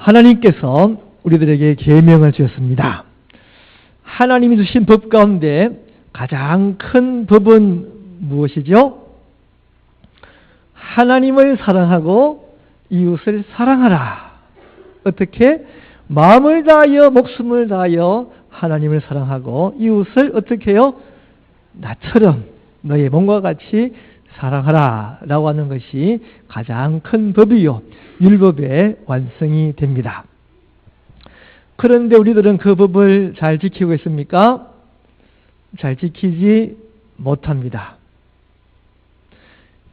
하나님께서 우리들에게 계명을 주셨습니다. 하나님이 주신 법 가운데 가장 큰 법은 무엇이죠? 하나님을 사랑하고 이웃을 사랑하라. 어떻게? 마음을 다하여 목숨을 다하여 하나님을 사랑하고 이웃을 어떻게 해요? 나처럼 너의 몸과 같이 사랑하라 라고 하는 것이 가장 큰 법이요 율법의 완성이 됩니다. 그런데 우리들은 그 법을 잘 지키고 있습니까? 잘 지키지 못합니다.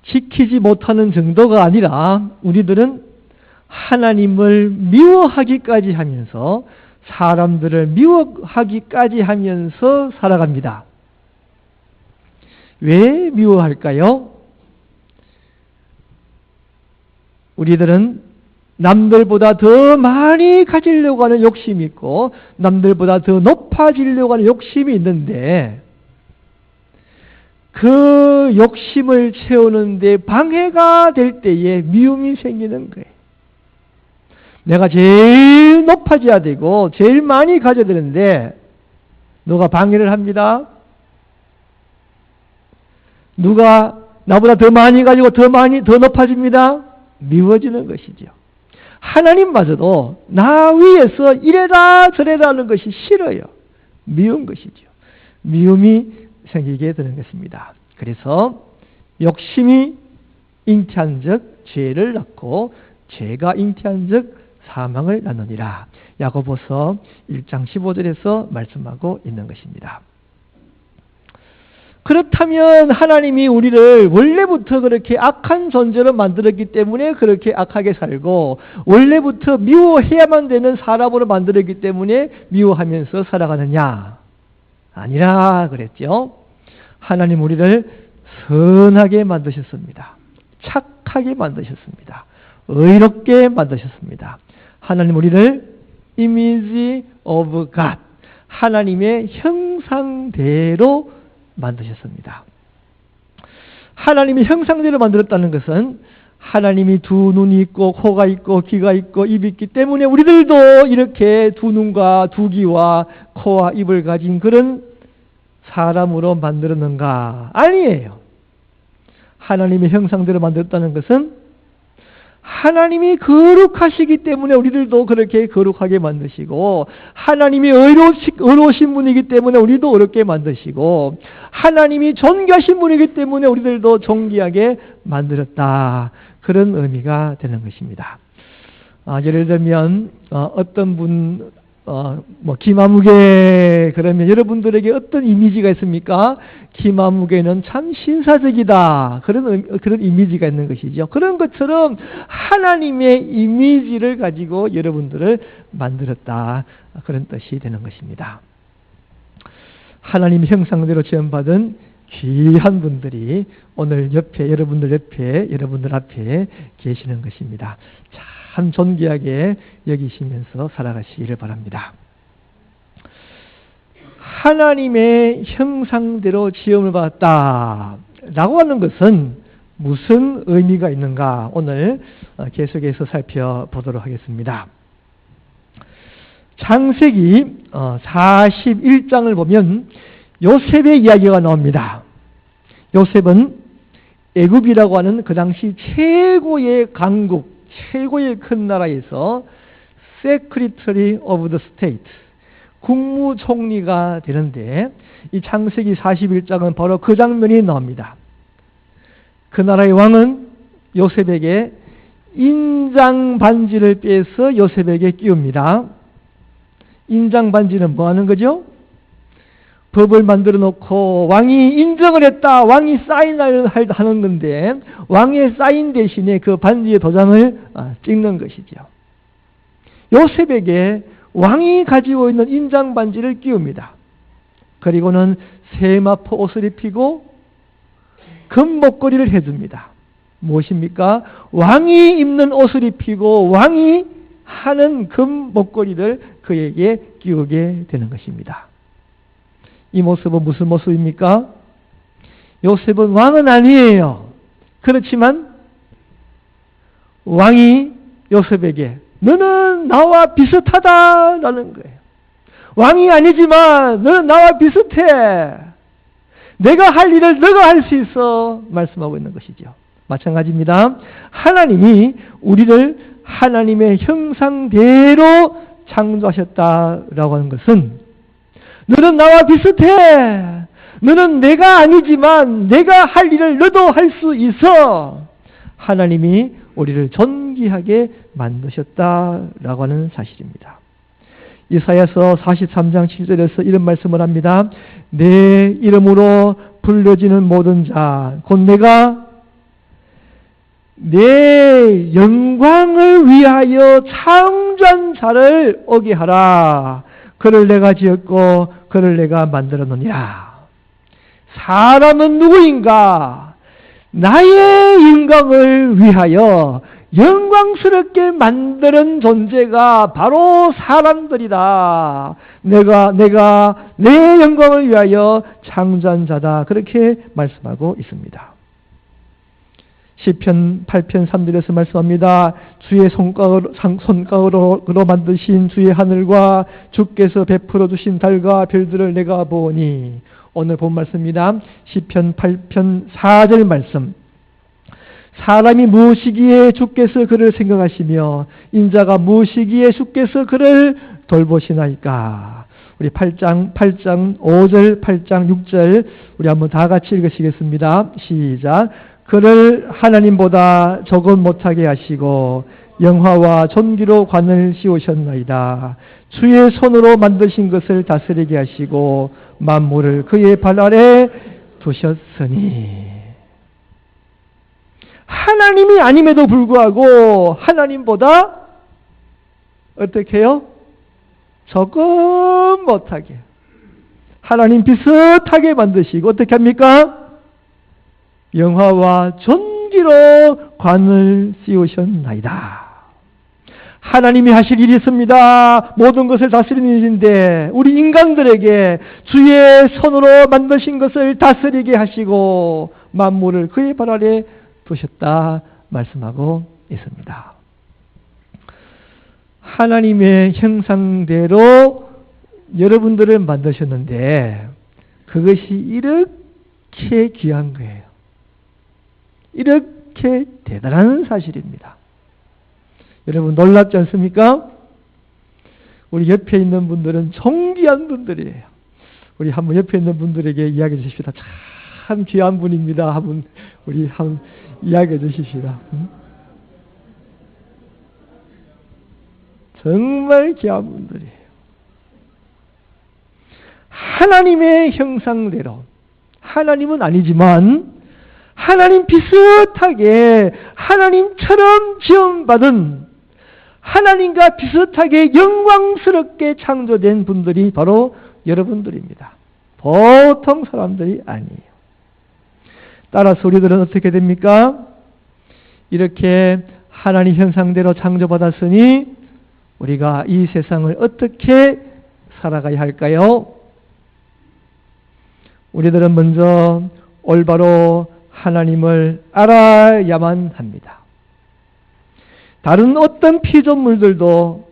지키지 못하는 정도가 아니라 우리들은 하나님을 미워하기까지 하면서 사람들을 미워하기까지 하면서 살아갑니다. 왜 미워할까요? 우리들은 남들보다 더 많이 가지려고 하는 욕심이 있고 남들보다 더 높아지려고 하는 욕심이 있는데 그 욕심을 채우는데 방해가 될 때에 미움이 생기는 거예요. 내가 제일 높아져야 되고 제일 많이 가져야 되는데 누가 방해를 합니다. 누가 나보다 더 많이 가지고 더 높아집니다. 미워지는 것이죠. 하나님마저도 나 위에서 이래라 저래라 하는 것이 싫어요. 미운 것이죠. 미움이 생기게 되는 것입니다. 그래서 욕심이 잉태한 즉 죄를 낳고 죄가 잉태한 즉 사망을 낳느니라. 야고보서 1장 15절에서 말씀하고 있는 것입니다. 그렇다면 하나님이 우리를 원래부터 그렇게 악한 존재로 만들었기 때문에 그렇게 악하게 살고 원래부터 미워해야만 되는 사람으로 만들었기 때문에 미워하면서 살아가느냐? 아니라 그랬죠. 하나님 우리를 선하게 만드셨습니다. 착하게 만드셨습니다. 의롭게 만드셨습니다. 하나님 우리를 image of God, 하나님의 형상대로 만드셨습니다. 하나님의 형상대로 만들었다는 것은 하나님이 두 눈이 있고 코가 있고 귀가 있고 입이 있기 때문에 우리들도 이렇게 두 눈과 두 귀와 코와 입을 가진 그런 사람으로 만들었는가? 아니에요. 하나님의 형상대로 만들었다는 것은 하나님이 거룩하시기 때문에 우리들도 그렇게 거룩하게 만드시고 하나님이 의로우신 분이기 때문에 우리도 의롭게 만드시고 하나님이 존귀하신 분이기 때문에 우리들도 존귀하게 만들었다. 그런 의미가 되는 것입니다. 예를 들면 어떤 분 김아무개 그러면 여러분들에게 어떤 이미지가 있습니까? 김아무개는 참 신사적이다. 그런 이미지가 있는 것이죠. 그런 것처럼 하나님의 이미지를 가지고 여러분들을 만들었다. 그런 뜻이 되는 것입니다. 하나님의 형상대로 지음받은 귀한 분들이 오늘 여러분들 앞에 계시는 것입니다. 참 존귀하게 여기시면서 살아가시기를 바랍니다. 하나님의 형상대로 지음을 받았다 라고 하는 것은 무슨 의미가 있는가? 오늘 계속해서 살펴보도록 하겠습니다. 창세기 41장을 보면 요셉의 이야기가 나옵니다. 요셉은 애굽이라고 하는 그 당시 최고의 강국, 최고의 큰 나라에서 Secretary of the State, 국무총리가 되는데 이 창세기 41장은 바로 그 장면이 나옵니다. 그 나라의 왕은 요셉에게 인장 반지를 빼서 요셉에게 끼웁니다. 인장 반지는 뭐 하는 거죠? 법을 만들어 놓고 왕이 인정을 했다. 왕이 사인을 하는 건데 왕의 사인 대신에 그 반지의 도장을 찍는 것이죠. 요셉에게 왕이 가지고 있는 인장 반지를 끼웁니다. 그리고는 세마포 옷을 입히고 금 목걸이를 해줍니다. 무엇입니까? 왕이 입는 옷을 입히고 왕이 하는 금 목걸이를 그에게 끼우게 되는 것입니다. 이 모습은 무슨 모습입니까? 요셉은 왕은 아니에요. 그렇지만 왕이 요셉에게 너는 나와 비슷하다라는 거예요. 왕이 아니지만 너는 나와 비슷해. 내가 할 일을 너가 할 수 있어. 말씀하고 있는 것이죠. 마찬가지입니다. 하나님이 우리를 하나님의 형상대로 창조하셨다라고 하는 것은 너는 나와 비슷해. 너는 내가 아니지만 내가 할 일을 너도 할 수 있어. 하나님이 우리를 존귀하게 만드셨다라고 하는 사실입니다. 이사야서 43장 7절에서 이런 말씀을 합니다. 내 이름으로 불려지는 모든 자, 곧 내가 내 영광을 위하여 창조한 자를 오게 하라. 그를 내가 지었고 그를 내가 만들었느니라. 사람은 누구인가? 나의 영광을 위하여 영광스럽게 만드는 존재가 바로 사람들이다. 내가 내 영광을 위하여 창조한 자다. 그렇게 말씀하고 있습니다. 시편 8편 3절에서 말씀합니다. 주의 손가락으로 만드신 주의 하늘과 주께서 베풀어 주신 달과 별들을 내가 보니. 오늘 본 말씀입니다. 시편 8편 4절 말씀. 사람이 무엇이기에 주께서 그를 생각하시며 인자가 무엇이기에 주께서 그를 돌보시나이까. 우리 8장 5절 8장 6절 우리 한번 다 같이 읽으시겠습니다. 시작. 그를 하나님보다 조금 못하게 하시고 영화와 존귀로 관을 씌우셨나이다. 주의 손으로 만드신 것을 다스리게 하시고 만물을 그의 발 아래 두셨으니. 하나님이 아님에도 불구하고 하나님보다 어떻게 해요? 조금 못하게 하나님 비슷하게 만드시고 어떻게 합니까? 영화와 존귀로 관을 씌우셨나이다. 하나님이 하실 일이 있습니다. 모든 것을 다스리는 일인데 우리 인간들에게 주의 손으로 만드신 것을 다스리게 하시고 만물을 그의 발 아래 두셨다 말씀하고 있습니다. 하나님의 형상대로 여러분들을 만드셨는데 그것이 이렇게 귀한 거예요. 이렇게 대단한 사실입니다. 여러분 놀랍지 않습니까? 우리 옆에 있는 분들은 존귀한 분들이에요. 우리 한번 옆에 있는 분들에게 이야기해 주십시다. 참 귀한 분입니다. 한번 우리 한번 이야기해 주십시다. 정말 귀한 분들이에요. 하나님의 형상대로 하나님은 아니지만 하나님 비슷하게 하나님처럼 지음받은 하나님과 비슷하게 영광스럽게 창조된 분들이 바로 여러분들입니다. 보통 사람들이 아니에요. 따라서 우리들은 어떻게 됩니까? 이렇게 하나님 형상대로 창조받았으니 우리가 이 세상을 어떻게 살아가야 할까요? 우리들은 먼저 올바로 하나님을 알아야만 합니다. 다른 어떤 피조물들은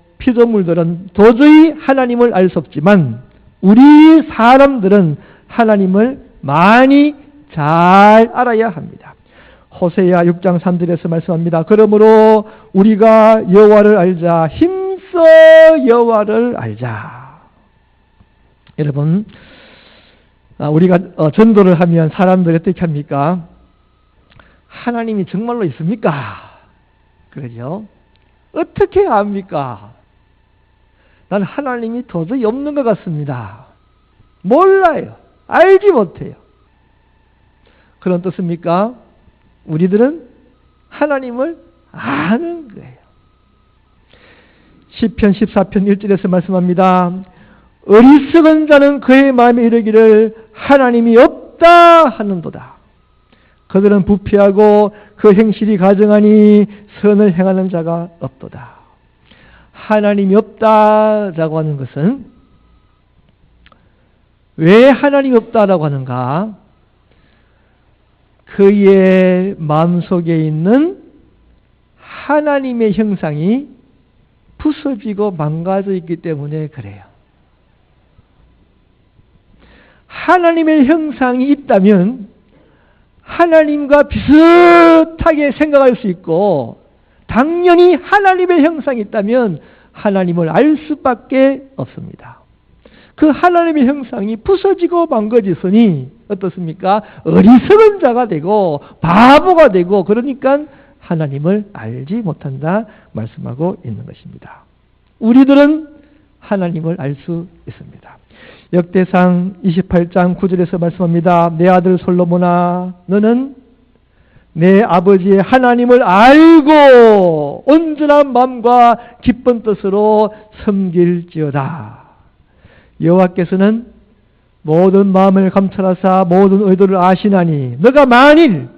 도저히 하나님을 알 수 없지만 우리 사람들은 하나님을 많이 잘 알아야 합니다. 호세야 6장 3절에서 말씀합니다. 그러므로 우리가 여호와를 알자. 힘써 여호와를 알자. 여러분 우리가 전도를 하면 사람들이 어떻게 합니까? 하나님이 정말로 있습니까? 그러죠? 어떻게 압니까? 난 하나님이 도저히 없는 것 같습니다. 몰라요. 알지 못해요. 그런 뜻입니까? 우리들은 하나님을 아는 거예요. 시편 14편 1절에서 말씀합니다. 어리석은 자는 그의 마음에 이르기를 하나님이 없다 하는도다. 그들은 부패하고 그 행실이 가증하니 선을 행하는 자가 없도다. 하나님이 없다라고 하는 것은 왜 하나님이 없다라고 하는가? 그의 마음속에 있는 하나님의 형상이 부서지고 망가져 있기 때문에 그래요. 하나님의 형상이 있다면 하나님과 비슷하게 생각할 수 있고, 당연히 하나님의 형상이 있다면 하나님을 알 수밖에 없습니다. 그 하나님의 형상이 부서지고 망가졌으니 어떻습니까? 어리석은 자가 되고 바보가 되고, 그러니까 하나님을 알지 못한다 말씀하고 있는 것입니다. 우리들은 하나님을 알 수 있습니다. 역대상 28장 9절에서 말씀합니다. 내 아들 솔로몬아, 너는 내 아버지의 하나님을 알고 온전한 마음과 기쁜 뜻으로 섬길지어다. 여호와께서는 모든 마음을 감찰하사 모든 의도를 아시나니 너가 만일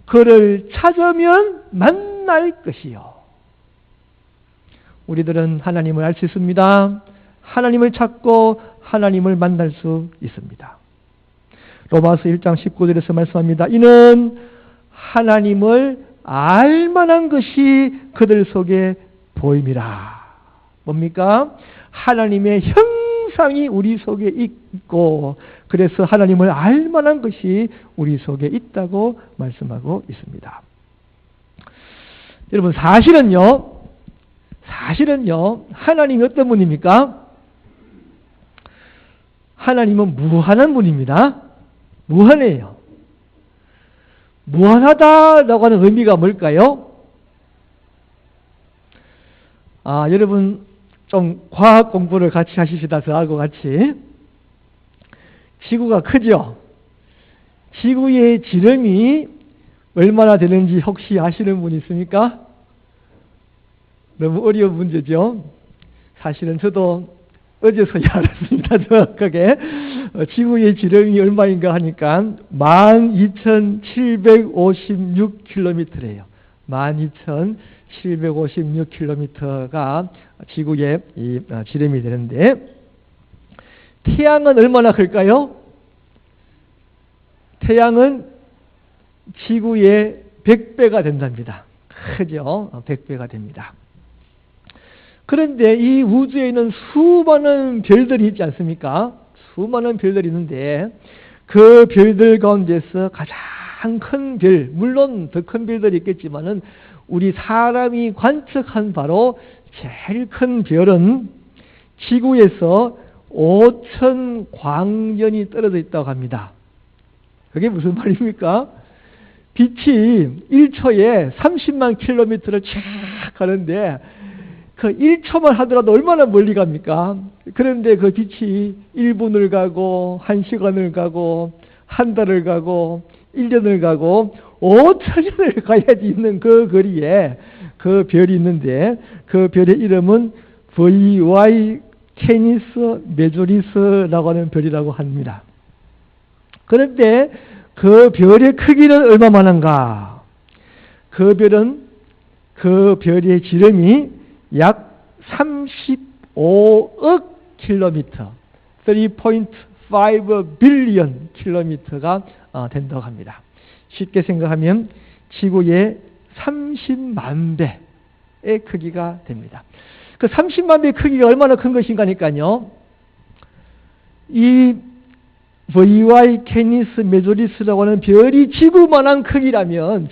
그를 찾으면 만날 것이요. 우리들은 하나님을 알 수 있습니다. 하나님을 찾고 하나님을 만날 수 있습니다. 로마서 1장 19절에서 말씀합니다. 이는 하나님을 알 만한 것이 그들 속에 보임이라. 뭡니까? 하나님의 형상이 우리 속에 있고, 그래서 하나님을 알 만한 것이 우리 속에 있다고 말씀하고 있습니다. 여러분, 사실은요, 하나님이 어떤 분입니까? 하나님은 무한한 분입니다. 무한해요. 무한하다라고 하는 의미가 뭘까요? 여러분 좀 과학 공부를 같이 하시시다 저하고 같이. 지구가 크죠? 지구의 지름이 얼마나 되는지 혹시 아시는 분 있습니까? 너무 어려운 문제죠. 사실은 저도 어제서야 알았습니다. 정확하게. 지구의 지름이 얼마인가 하니까 12,756km래요. 12,756km가 지구의 이 지름이 되는데, 태양은 얼마나 클까요? 태양은 지구의 100배가 된답니다. 크죠? 100배가 됩니다. 그런데 이 우주에 있는 수많은 별들이 있지 않습니까? 수많은 별들이 있는데, 그 별들 가운데서 가장 큰 별, 물론 더 큰 별들이 있겠지만은 우리 사람이 관측한 바로 제일 큰 별은 지구에서 5천 광년이 떨어져 있다고 합니다. 그게 무슨 말입니까? 빛이 1초에 30만 킬로미터를 쫙 가는데 그 1초만 하더라도 얼마나 멀리 갑니까? 그런데 그 빛이 1분을 가고 1시간을 가고 한 달을 가고 1년을 가고 5천년을 가야지 있는 그 거리에 그 별이 있는데, 그 별의 이름은 VY 캐니스 메조리스라고 하는 별이라고 합니다. 그런데 그 별의 크기는 얼마만한가? 그 별은 그 별의 지름이 약 35억 킬로미터, 3.5 빌리언 킬로미터가 된다고 합니다. 쉽게 생각하면 지구의 30만 배의 크기가 됩니다. 그 30만 배의 크기가 얼마나 큰 것인가 하니까요, 이 VY 캐니스 메조리스라고 하는 별이 지구만한 크기라면,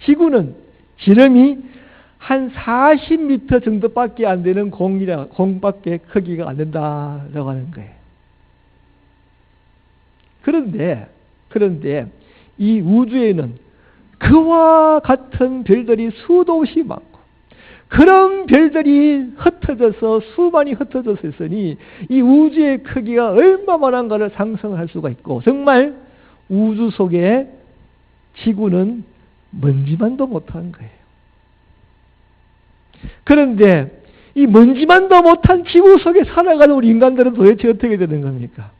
지구는 지름이 한 40m 정도밖에 안 되는 공밖에 크기가 안 된다라고 하는 거예요. 그런데 이 우주에는 그와 같은 별들이 수도 없이 많고, 그런 별들이 흩어져서 수많이 흩어져서 있으니 이 우주의 크기가 얼마만한가를 상상할 수가 있고, 정말 우주 속에 지구는 먼지만도 못한 거예요. 그런데 이 먼지만도 못한 지구 속에 살아가는 우리 인간들은 도대체 어떻게 되는 겁니까?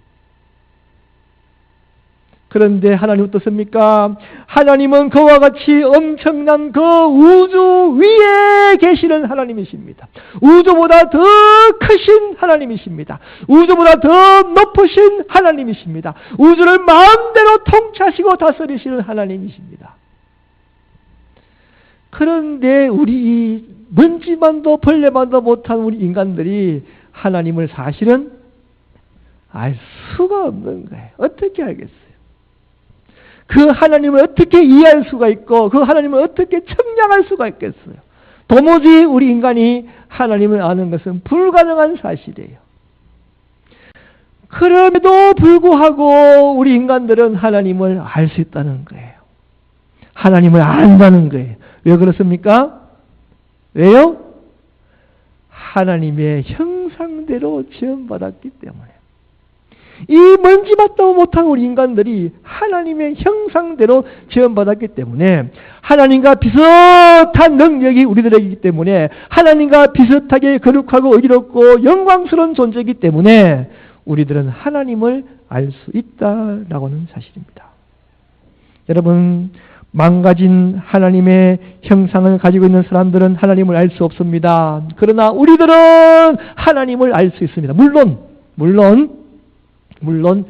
그런데 하나님 어떻습니까? 하나님은 그와 같이 엄청난 그 우주 위에 계시는 하나님이십니다. 우주보다 더 크신 하나님이십니다. 우주보다 더 높으신 하나님이십니다. 우주를 마음대로 통치하시고 다스리시는 하나님이십니다. 그런데 우리 이 먼지만도 벌레만도 못한 우리 인간들이 하나님을 사실은 알 수가 없는 거예요. 어떻게 알겠어요? 그 하나님을 어떻게 이해할 수가 있고 그 하나님을 어떻게 측량할 수가 있겠어요? 도무지 우리 인간이 하나님을 아는 것은 불가능한 사실이에요. 그럼에도 불구하고 우리 인간들은 하나님을 알 수 있다는 거예요. 하나님을 안다는 거예요. 왜 그렇습니까? 왜요? 하나님의 형상대로 지음받았기 때문에. 이 먼지밭도 못한 우리 인간들이 하나님의 형상대로 지음받았기 때문에 하나님과 비슷한 능력이 우리들에게 있기 때문에 하나님과 비슷하게 거룩하고 의롭고 영광스러운 존재이기 때문에 우리들은 하나님을 알 수 있다라고는 사실입니다. 여러분, 망가진 하나님의 형상을 가지고 있는 사람들은 하나님을 알 수 없습니다. 그러나 우리들은 하나님을 알 수 있습니다. 물론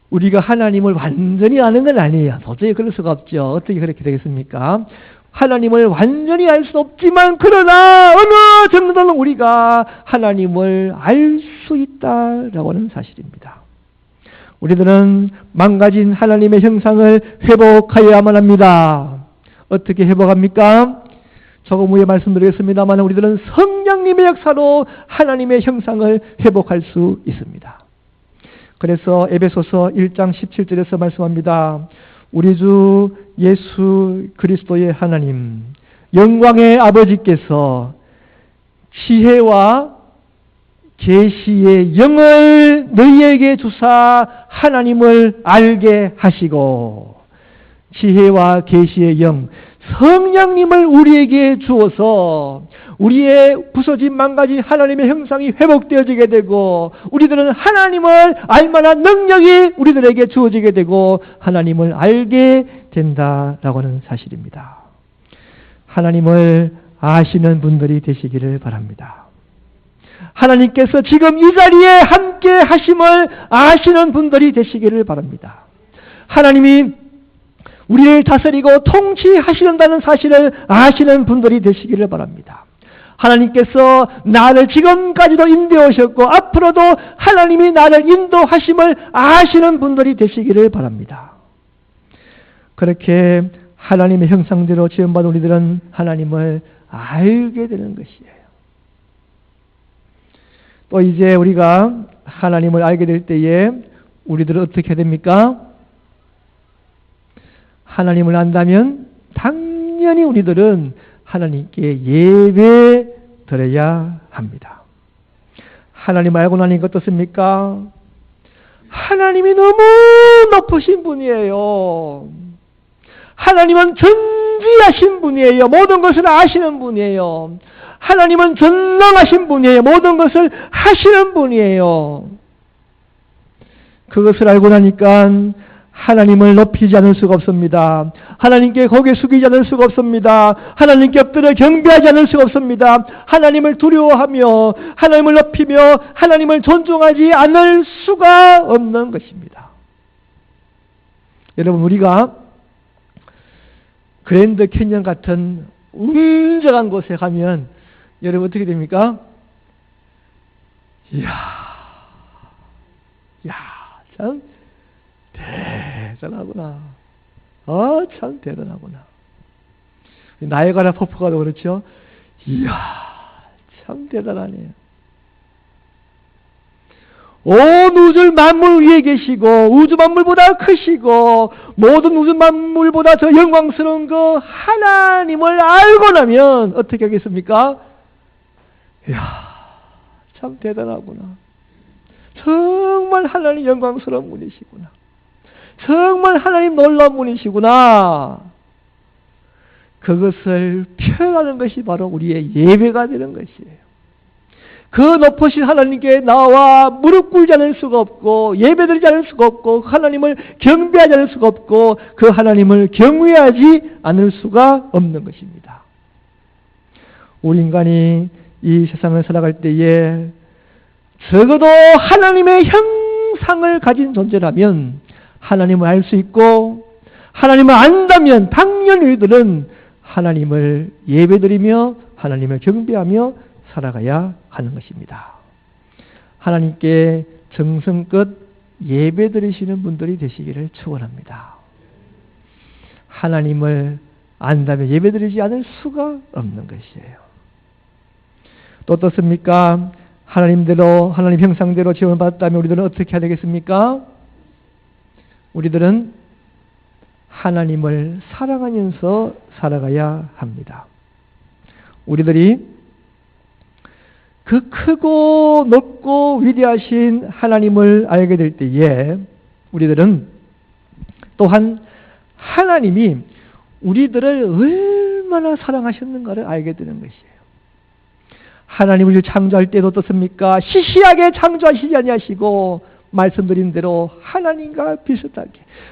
우리가 하나님을 완전히 아는 건 아니에요. 도저히 그럴 수가 없죠. 어떻게 그렇게 되겠습니까? 하나님을 완전히 알 수 없지만 그러나 어느 정도는 우리가 하나님을 알 수 있다라고는 사실입니다. 우리들은 망가진 하나님의 형상을 회복하여야만 합니다. 어떻게 회복합니까? 조금 후에 말씀드리겠습니다만 우리들은 성령님의 역사로 하나님의 형상을 회복할 수 있습니다. 그래서 에베소서 1장 17절에서 말씀합니다. 우리 주 예수 그리스도의 하나님, 영광의 아버지께서 지혜와 계시의 영을 너희에게 주사 하나님을 알게 하시고, 지혜와 계시의 영, 성령님을 우리에게 주어서 우리의 부서진 망가진 하나님의 형상이 회복되어지게 되고 우리들은 하나님을 알만한 능력이 우리들에게 주어지게 되고 하나님을 알게 된다라고 하는 사실입니다. 하나님을 아시는 분들이 되시기를 바랍니다. 하나님께서 지금 이 자리에 함께 하심을 아시는 분들이 되시기를 바랍니다. 하나님이 우리를 다스리고 통치하시는다는 사실을 아시는 분들이 되시기를 바랍니다. 하나님께서 나를 지금까지도 인도해 오셨고 앞으로도 하나님이 나를 인도하심을 아시는 분들이 되시기를 바랍니다. 그렇게 하나님의 형상대로 지음받은 우리들은 하나님을 알게 되는 것이에요. 또 이제 우리가 하나님을 알게 될 때에 우리들은 어떻게 됩니까? 하나님을 안다면 당연히 우리들은 하나님께 예배 드려야 합니다. 하나님 알고 나니까 어떻습니까? 하나님이 너무 높으신 분이에요. 하나님은 전지하신 분이에요. 모든 것을 아시는 분이에요. 하나님은 전능하신 분이에요. 모든 것을 하시는 분이에요. 그것을 알고 나니까 하나님을 높이지 않을 수가 없습니다. 하나님께 고개 숙이지 않을 수가 없습니다. 하나님께 엎드려 경배하지 않을 수가 없습니다. 하나님을 두려워하며 하나님을 높이며 하나님을 존중하지 않을 수가 없는 것입니다. 여러분, 우리가 그랜드 캐니언 같은 웅장한 곳에 가면 여러분 어떻게 됩니까? 이야, 참 대단하구나. 참 대단하구나. 나이아가라 폭포가 그렇죠. 이야, 참 대단하네요. 온 우주 만물 위에 계시고 우주 만물보다 크시고 모든 우주 만물보다 더 영광스러운 그 하나님을 알고 나면 어떻게 하겠습니까? 이야, 참 대단하구나. 정말 하나님 영광스러운 분이시구나. 정말 하나님 놀라운 분이시구나. 그것을 표현하는 것이 바로 우리의 예배가 되는 것이에요. 그 높으신 하나님께 나와 무릎 꿇지 않을 수가 없고 예배드리지 않을 수가 없고 하나님을 경배하지 않을 수가 없고 그 하나님을 경외하지 않을 수가 없는 것입니다. 우리 인간이 이 세상을 살아갈 때에 적어도 하나님의 형상을 가진 존재라면 하나님을 알 수 있고 하나님을 안다면 당연히 우리들은 하나님을 예배드리며 하나님을 경배하며 살아가야 하는 것입니다. 하나님께 정성껏 예배드리시는 분들이 되시기를 축원합니다. 하나님을 안다면 예배드리지 않을 수가 없는 것이에요. 또 어떻습니까? 하나님대로, 하나님 형상대로 지원받았다면 우리들은 어떻게 해야 되겠습니까? 우리들은 하나님을 사랑하면서 살아가야 합니다. 우리들이 그 크고 높고 위대하신 하나님을 알게 될 때에 우리들은 또한 하나님이 우리들을 얼마나 사랑하셨는가를 알게 되는 것이에요. 하나님을 창조할 때도 어떻습니까? 시시하게 창조하시지 아니하시고 말씀드린 대로 하나님과 비슷하게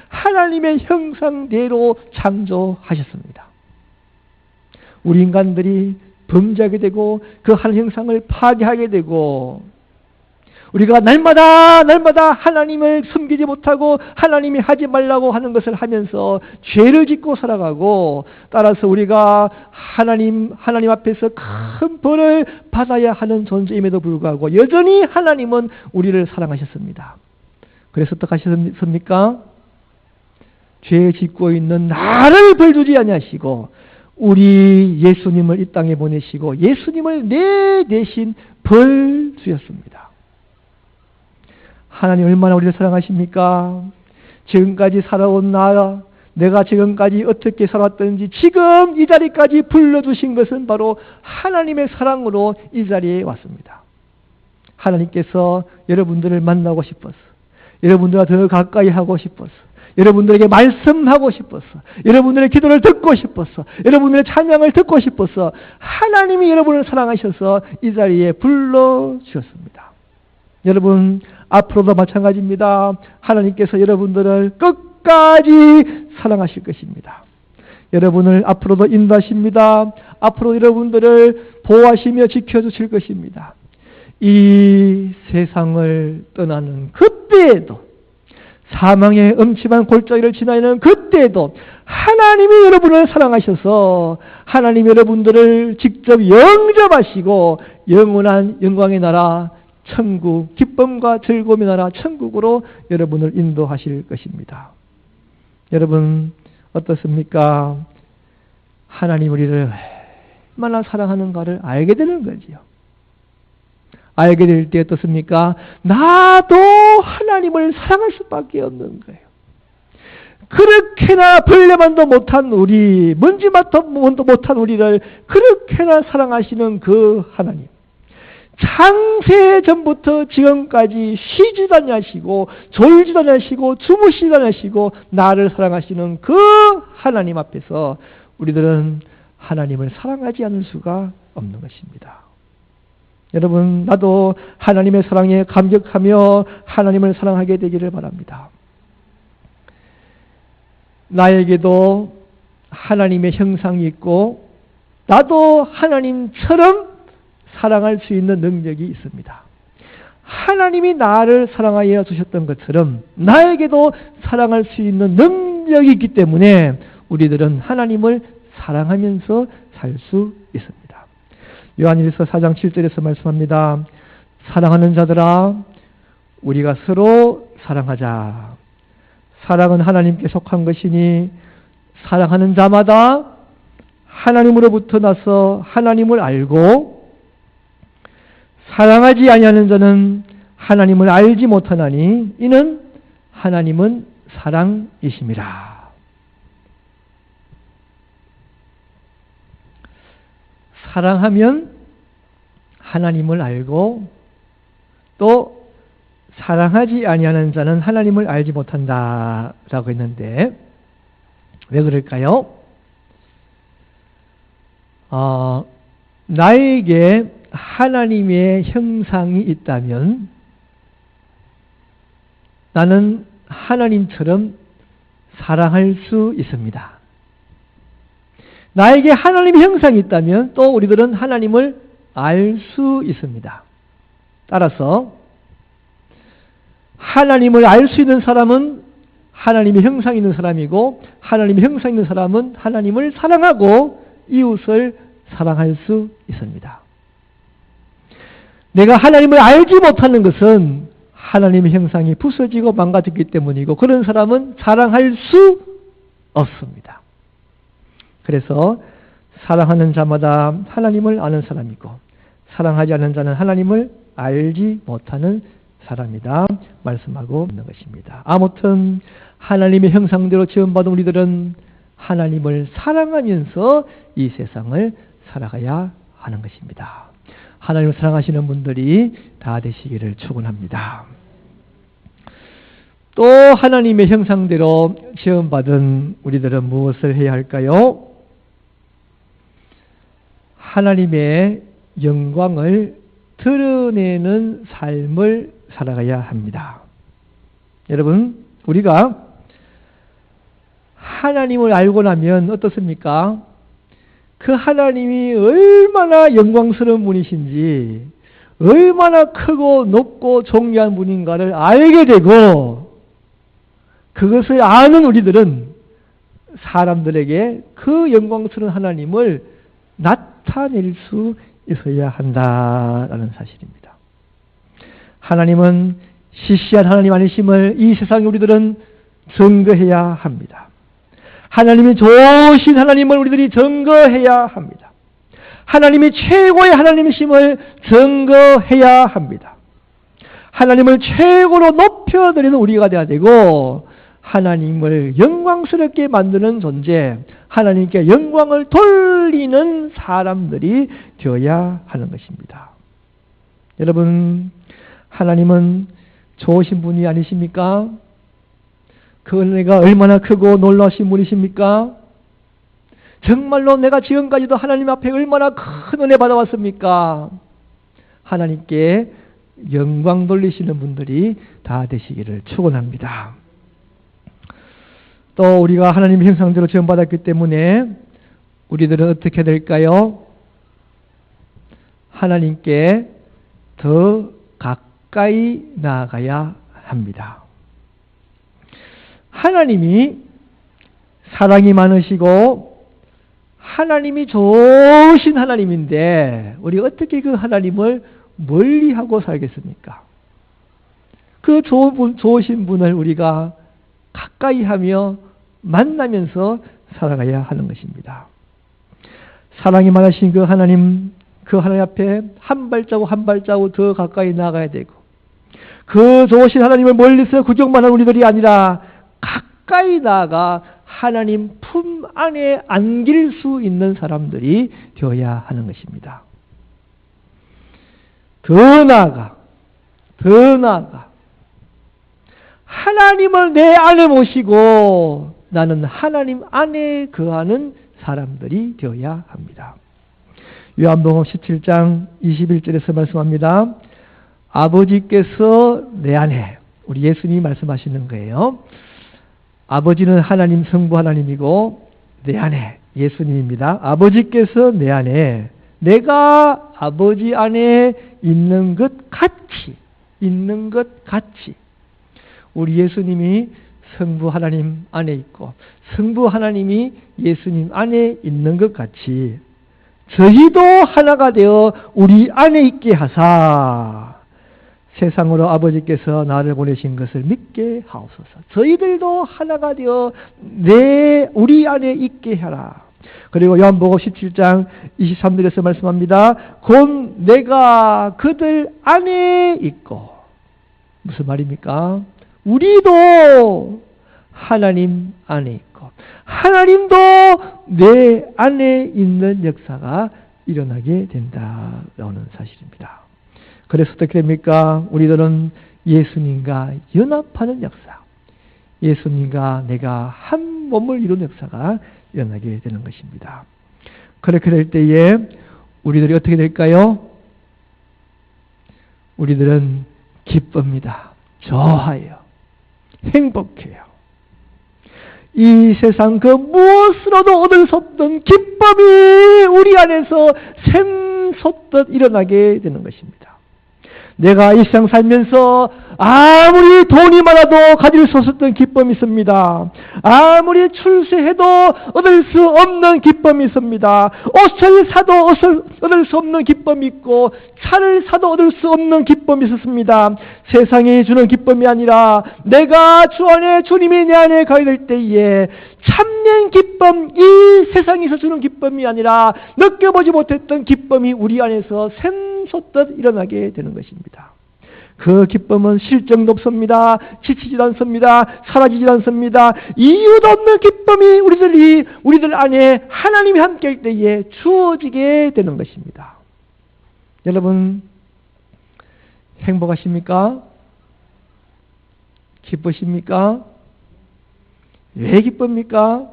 하나님의 형상대로 창조하셨습니다. 우리 인간들이 범죄하게 되고 그 하나님 형상을 파괴하게 되고 우리가 날마다 하나님을 섬기지 못하고 하나님이 하지 말라고 하는 것을 하면서 죄를 짓고 살아가고 따라서 우리가 하나님 앞에서 큰 벌을 받아야 하는 존재임에도 불구하고 여전히 하나님은 우리를 사랑하셨습니다. 그래서 어떻게 하셨습니까? 죄 짓고 있는 나를 벌주지 아니하시고 우리 예수님을 이 땅에 보내시고 예수님을 내 대신 벌 주셨습니다. 하나님 얼마나 우리를 사랑하십니까? 지금까지 살아온 내가 지금까지 어떻게 살았던지 지금 이 자리까지 불러주신 것은 바로 하나님의 사랑으로 이 자리에 왔습니다. 하나님께서 여러분들을 만나고 싶어서 여러분들과 더 가까이 하고 싶어서 여러분들에게 말씀하고 싶어서 여러분들의 기도를 듣고 싶어서 여러분들의 찬양을 듣고 싶어서 하나님이 여러분을 사랑하셔서 이 자리에 불러주셨습니다. 여러분 앞으로도 마찬가지입니다. 하나님께서 여러분들을 끝까지 사랑하실 것입니다. 여러분을 앞으로도 인도하십니다. 앞으로 여러분들을 보호하시며 지켜주실 것입니다. 이 세상을 떠나는 그때에도 사망의 음침한 골짜기를 지나는 그때에도 하나님이 여러분을 사랑하셔서 하나님 여러분들을 직접 영접하시고 영원한 영광의 나라 천국, 기쁨과 즐거움의 나라 천국으로 여러분을 인도하실 것입니다. 여러분 어떻습니까? 하나님 우리를 얼마나 사랑하는가를 알게 되는 거지요. 알게 될 때 어떻습니까? 나도 하나님을 사랑할 수밖에 없는 거예요. 그렇게나 벌레만도 못한 우리, 먼지만도 못한 우리를 그렇게나 사랑하시는 그 하나님. 창세 전부터 지금까지 쉬지도 않으시고 졸지도 않으시고 주무시지도 않으시고 나를 사랑하시는 그 하나님 앞에서 우리들은 하나님을 사랑하지 않을 수가 없는 것입니다. 여러분 나도 하나님의 사랑에 감격하며 하나님을 사랑하게 되기를 바랍니다. 나에게도 하나님의 형상이 있고 나도 하나님처럼 사랑할 수 있는 능력이 있습니다. 하나님이 나를 사랑하여 주셨던 것처럼 나에게도 사랑할 수 있는 능력이 있기 때문에 우리들은 하나님을 사랑하면서 살 수 있습니다. 요한일서 4장 7절에서 말씀합니다. 사랑하는 자들아 우리가 서로 사랑하자. 사랑은 하나님께 속한 것이니 사랑하는 자마다 하나님으로부터 나서 하나님을 알고 사랑하지 아니하는 자는 하나님을 알지 못하나니 이는 하나님은 사랑이심이라. 사랑하면 하나님을 알고 또 사랑하지 아니하는 자는 하나님을 알지 못한다라고 했는데 왜 그럴까요? 나에게 하나님의 형상이 있다면 나는 하나님처럼 사랑할 수 있습니다. 나에게 하나님의 형상이 있다면 또 우리들은 하나님을 알 수 있습니다. 따라서 하나님을 알 수 있는 사람은 하나님의 형상이 있는 사람이고 하나님의 형상이 있는 사람은 하나님을 사랑하고 이웃을 사랑할 수 있습니다. 내가 하나님을 알지 못하는 것은 하나님의 형상이 부서지고 망가졌기 때문이고 그런 사람은 사랑할 수 없습니다. 그래서 사랑하는 자마다 하나님을 아는 사람이고 사랑하지 않는 자는 하나님을 알지 못하는 사람이다 말씀하고 있는 것입니다. 아무튼 하나님의 형상대로 지음받은 우리들은 하나님을 사랑하면서 이 세상을 살아가야 하는 것입니다. 하나님을 사랑하시는 분들이 다 되시기를 축원합니다. 또 하나님의 형상대로 지음받은 우리들은 무엇을 해야 할까요? 하나님의 영광을 드러내는 삶을 살아가야 합니다. 여러분, 우리가 하나님을 알고 나면 어떻습니까? 그 하나님이 얼마나 영광스러운 분이신지, 얼마나 크고 높고 존귀한 분인가를 알게 되고, 그것을 아는 우리들은 사람들에게 그 영광스러운 하나님을 나타낼 수 있어야 한다라는 사실입니다. 하나님은 시시한 하나님 아니심을 이 세상에 우리들은 증거해야 합니다. 하나님이 좋으신 하나님을 우리들이 증거해야 합니다. 하나님이 최고의 하나님이심을 증거해야 합니다. 하나님을 최고로 높여드리는 우리가 되어야 되고 하나님을 영광스럽게 만드는 존재, 하나님께 영광을 돌리는 사람들이 되어야 하는 것입니다. 여러분, 하나님은 좋으신 분이 아니십니까? 그 은혜가 얼마나 크고 놀라우신 분이십니까? 정말로 내가 지금까지도 하나님 앞에 얼마나 큰 은혜 받아왔습니까? 하나님께 영광 돌리시는 분들이 다 되시기를 축원합니다. 또 우리가 하나님의 형상대로 지음받았기 때문에 우리들은 어떻게 될까요? 하나님께 더 가까이 나아가야 합니다. 하나님이 사랑이 많으시고 하나님이 좋으신 하나님인데 우리 어떻게 그 하나님을 멀리하고 살겠습니까? 그 좋으신 분을 우리가 가까이 하며 만나면서 살아가야 하는 것입니다. 사랑이 많으신 그 하나님 앞에 한 발자국 한 발자국 더 가까이 나가야 되고 그 좋으신 하나님을 멀리서 구경만 하는 우리들이 아니라 가까이 나아가 하나님 품 안에 안길 수 있는 사람들이 되어야 하는 것입니다. 더 나아가 하나님을 내 안에 모시고 나는 하나님 안에 거하는 사람들이 되어야 합니다. 요한복음 17장 21절에서 말씀합니다. 아버지께서 내 안에, 우리 예수님이 말씀하시는 거예요. 아버지는 하나님 성부 하나님이고 내 안에 예수님입니다. 아버지께서 내 안에, 내가 아버지 안에 있는 것 같이 우리 예수님이 성부 하나님 안에 있고 성부 하나님이 예수님 안에 있는 것 같이 저희도 하나가 되어 우리 안에 있게 하사 세상으로 아버지께서 나를 보내신 것을 믿게 하옵소서. 저희들도 하나가 되어 우리 안에 있게 하라. 그리고 요한복음 17장 23절에서 말씀합니다. 곧 내가 그들 안에 있고, 무슨 말입니까? 우리도 하나님 안에 있고 하나님도 내 안에 있는 역사가 일어나게 된다라는 사실입니다. 그래서 어떻게 됩니까? 우리들은 예수님과 연합하는 역사, 예수님과 내가 한 몸을 이룬 역사가 일어나게 되는 것입니다. 그렇게 될 때에 우리들이 어떻게 될까요? 우리들은 기쁩니다. 좋아요. 행복해요. 이 세상 그 무엇으로도 얻을 수 없던 기쁨이 우리 안에서 샘솟듯 일어나게 되는 것입니다. 내가 이 세상 살면서 아무리 돈이 많아도 가질 수 없었던 기쁨이 있습니다. 아무리 출세해도 얻을 수 없는 기쁨이 있습니다. 옷을 사도 얻을 수 없는 기쁨이 있고 차를 사도 얻을 수 없는 기쁨이 있었습니다. 세상이 주는 기쁨이 아니라 내가 주 안에 주님이 내 안에 가야 될 때에 참된 기쁨, 이 세상에서 주는 기쁨이 아니라 느껴보지 못했던 기쁨이 우리 안에서 샘솟듯 일어나게 되는 것입니다. 그 기쁨은 실정도 없습니다. 지치지도 않습니다. 사라지지도 않습니다. 이유도 없는 기쁨이 우리들 안에 하나님이 함께 할 때에 주어지게 되는 것입니다. 여러분, 행복하십니까? 기쁘십니까? 왜 기쁩니까?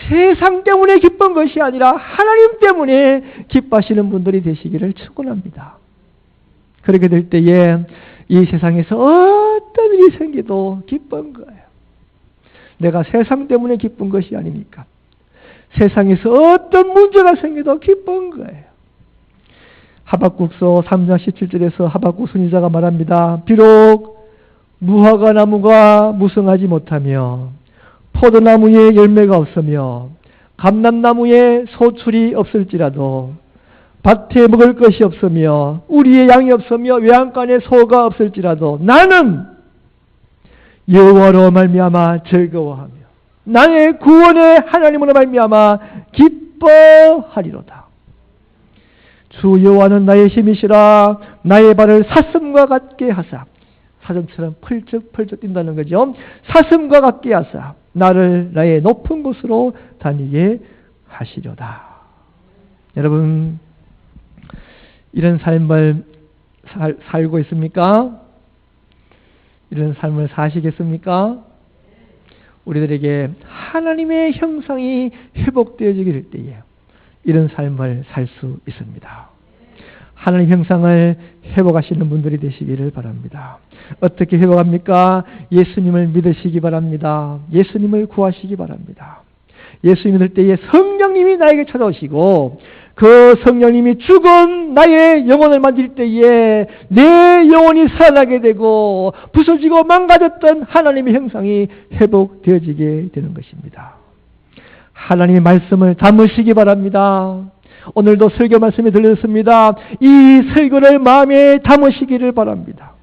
세상 때문에 기쁜 것이 아니라 하나님 때문에 기뻐하시는 분들이 되시기를 축원합니다. 그렇게 될 때에 이 세상에서 어떤 일이 생겨도 기쁜 거예요. 내가 세상 때문에 기쁜 것이 아닙니까? 세상에서 어떤 문제가 생겨도 기쁜 거예요. 하박국서 3장 17절에서 하박국 선지자가 말합니다. 비록 무화과 나무가 무성하지 못하며 포도나무에 열매가 없으며 감람나무에 소출이 없을지라도 밭에 먹을 것이 없으며 우리의 양이 없으며 외양간에 소가 없을지라도 나는 여호와로 말미암아 즐거워하며 나의 구원의 하나님으로 말미암아 기뻐하리로다. 주 여호와는 나의 힘이시라 나의 발을 사슴과 같게 하사, 사슴처럼 펄쩍펄쩍 뛴다는 거죠. 사슴과 같게 하사 나를 나의 높은 곳으로 다니게 하시려다. 여러분, 이런 삶을 살고 있습니까? 이런 삶을 사시겠습니까? 우리들에게 하나님의 형상이 회복되어지게 될 때에 이런 삶을 살 수 있습니다. 하나님 형상을 회복하시는 분들이 되시기를 바랍니다. 어떻게 회복합니까? 예수님을 믿으시기 바랍니다. 예수님을 구하시기 바랍니다. 예수 믿을 때에 성령님이 나에게 찾아오시고 그 성령님이 죽은 나의 영혼을 만질 때에 내 영혼이 살아나게 되고 부서지고 망가졌던 하나님의 형상이 회복되어지게 되는 것입니다. 하나님의 말씀을 담으시기 바랍니다. 오늘도 설교 말씀이 들렸습니다. 이 설교를 마음에 담으시기를 바랍니다.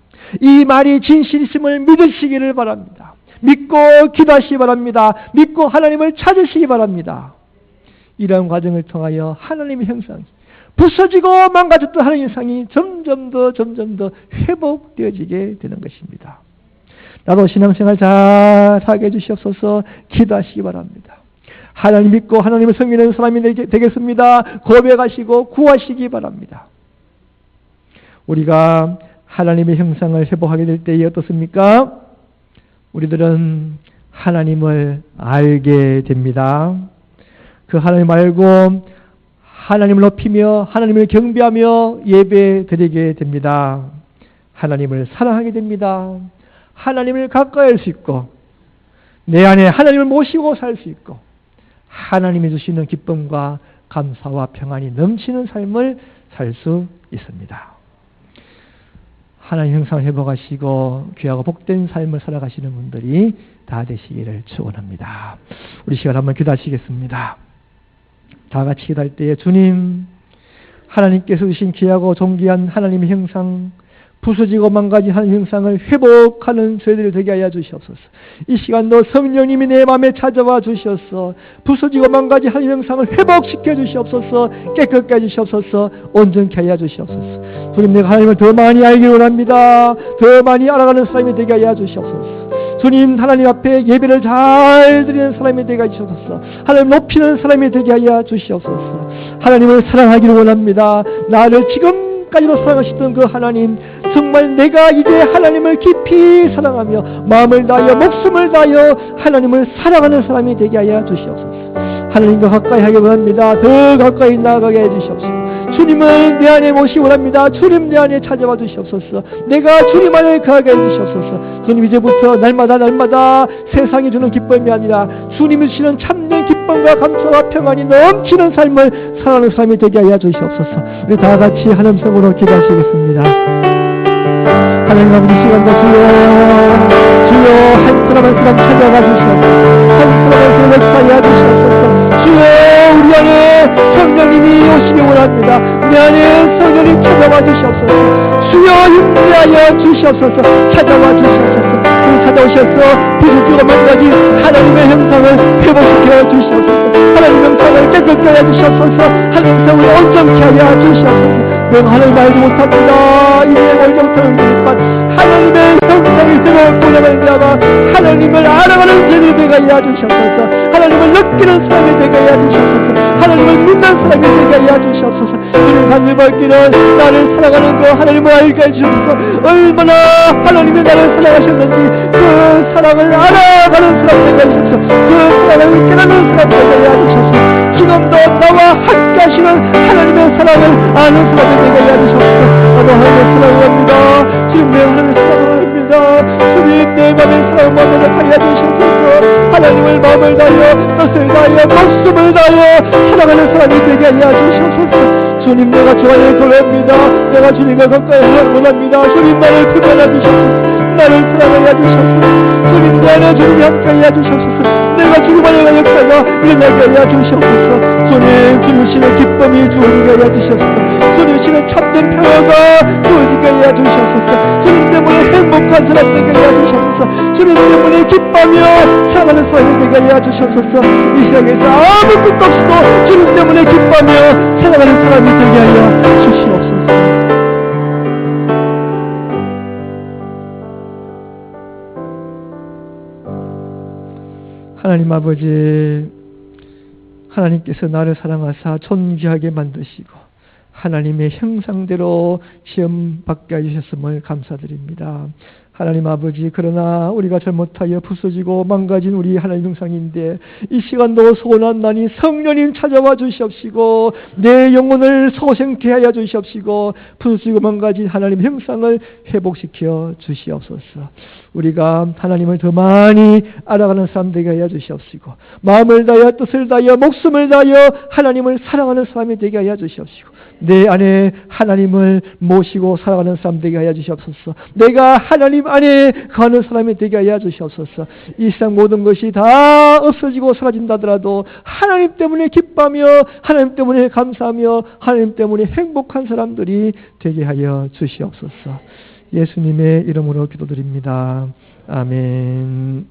이 말이 진실이심을 믿으시기를 바랍니다. 믿고 기도하시기 바랍니다. 믿고 하나님을 찾으시기 바랍니다. 이러한 과정을 통하여 하나님의 형상이 부서지고 망가졌던 하나님의 형상이 점점 더 회복되어지게 되는 것입니다. 나도 신앙생활 잘 하게 해주시옵소서. 기도하시기 바랍니다. 하나님 믿고 하나님을 섬기는 사람이 되겠습니다. 고백하시고 구하시기 바랍니다. 우리가 하나님의 형상을 회복하게 될 때에 어떻습니까? 우리들은 하나님을 알게 됩니다. 그 하나님 알고 하나님을 높이며 하나님을 경배하며 예배 드리게 됩니다. 하나님을 사랑하게 됩니다. 하나님을 가까이 할 수 있고 내 안에 하나님을 모시고 살 수 있고 하나님이 주시는 기쁨과 감사와 평안이 넘치는 삶을 살 수 있습니다. 하나님 형상을 회복하시고 귀하고 복된 삶을 살아가시는 분들이 다 되시기를 축원합니다. 우리 시간 한번 기도하시겠습니다. 다 같이 기도할 때에 주님, 하나님께서 주신 귀하고 존귀한 하나님의 형상, 부서지고 망가진 하나님의 형상을 회복하는 저희들이 되게 하여 주시옵소서. 이 시간도 성령님이 내 마음에 찾아와 주시옵소서. 부서지고 망가진 하나님의 형상을 회복시켜 주시옵소서. 깨끗게 해주시옵소서. 온전케 하여 주시옵소서. 주님, 내가 하나님을 더 많이 알기 원합니다. 더 많이 알아가는 사람이 되게 하여 주시옵소서. 주님, 하나님 앞에 예배를 잘 드리는 사람이 되게 하시옵소서. 하나님 높이는 사람이 되게 하여 주시옵소서. 하나님을 사랑하기를 원합니다. 나를 지금까지로 사랑하시던 그 하나님, 정말 내가 이제 하나님을 깊이 사랑하며 마음을 다하여 목숨을 다하여 하나님을 사랑하는 사람이 되게 하여 주시옵소서. 하나님과 가까이 하기 원합니다. 더 가까이 나아가게 해주시옵소서. 주님을 내 안에 모시기 원합니다. 주님 내 안에 찾아와 주시옵소서. 내가 주님 안에 거하게 해주시옵소서. 주님 이제부터 날마다 세상이 주는 기쁨이 아니라 주님이 주시는 참된 기쁨과 감사와 평안이 넘치는 삶을 살아가는 삶이 되게 하여 주시옵소서. 우리 다 같이 하나님 성으로 기도하시겠습니다. 하나님 아버지 시간도 주여 한 사람 한 사람 찾아가 주시옵소서. 한 사람 한 사람 역사하여 주시옵소서. 주여 우리 안에 성령님이 오시기 원합니다. 우리 안에 성령님 찾아와 주시옵소서. 주여 임재하여 주시옵소서. 찾아와 주시옵소서. 찾아오셔서 부수주가 만나기 하나님의 형상을 회복시켜 주시옵소서. 하나님의 형상을 깨끗게 하여 주시옵소서. 하나님의 형상을 온전케 하여 주시옵소서. 내가 하나님 알지 못합니다. 이제 월정처럼 되지만 하나님의 형상을 회복하고 말미암아 하나님을 알아가는 죄를 되게 하여 주시옵소서. 하나님을 느끼는 사람이 되게 하여 주시옵소서. 하나님을 믿는 사람이 되게 하여 주시옵소서. 주님 하늘 밝기는 나를 사랑하는 거 하나님을 알게 해주셔서 얼마나 하나님이 나를 사랑하셨는지 그 사랑을 알아가는 사람 되게 해주셔서 그 사랑을 깨닫는 사람 되게 해주셔서 지금도 나와 함께 하시는 하나님의 사랑을 아는 사람이 되게 해주셔서 나도 하나님의 사랑을 합니다. 주님 내 하나님의 사랑을 합니다. 주님 내 맘의 사랑을 마음에 하여 주셔서 하나님을 마음을 다하여 뜻을 다하여 목숨을 다하여 사랑하는 사람이 되게 하여 주셔서 주님 내가 좋아해 고백합니다. 내가 주님과 가까이 하려 원합니다. 주님 나를 구원해 주셔서 나를 사랑하여 주셔서 주님 내 안에 주님이 함께하여 주셔서 내가 주님 안에 역사가 일어나게 하여 주셔서 주님 주시는 기쁨이 주어지게 하여 주셔서 주님 주시는 참된 평화가 주어지게 하여 주셔서 주님 때문에 행복한 사람 되게 하여 주셔서 주님 때문에 기뻐하며 살아가는 사람이 되게 하여 주셔서 이 세상에서 아무 뜻도 없어도 주님 때문에 기뻐하며 살아가는 사람이 되게 하여 주시옵소서. 하나님 아버지, 하나님께서 나를 사랑하사 존귀하게 만드시고 하나님의 형상대로 시험 받게 해주셨음을 감사드립니다. 하나님 아버지, 그러나 우리가 잘못하여 부서지고 망가진 우리 하나님 형상인데 이 시간도 소원한나니 성령님 찾아와 주시옵시고 내 영혼을 소생케 하여 주시옵시고 부서지고 망가진 하나님 형상을 회복시켜 주시옵소서. 우리가 하나님을 더 많이 알아가는 사람 되게 하여 주시옵시고 마음을 다하여 뜻을 다하여 목숨을 다하여 하나님을 사랑하는 사람이 되게 하여 주시옵시고 내 안에 하나님을 모시고 살아가는 사람 되게 하여 주시옵소서. 내가 하나님 안에 가는 사람이 되게 하여 주시옵소서. 이 세상 모든 것이 다 없어지고 사라진다더라도 하나님 때문에 기뻐하며 하나님 때문에 감사하며 하나님 때문에 행복한 사람들이 되게 하여 주시옵소서. 예수님의 이름으로 기도드립니다. 아멘.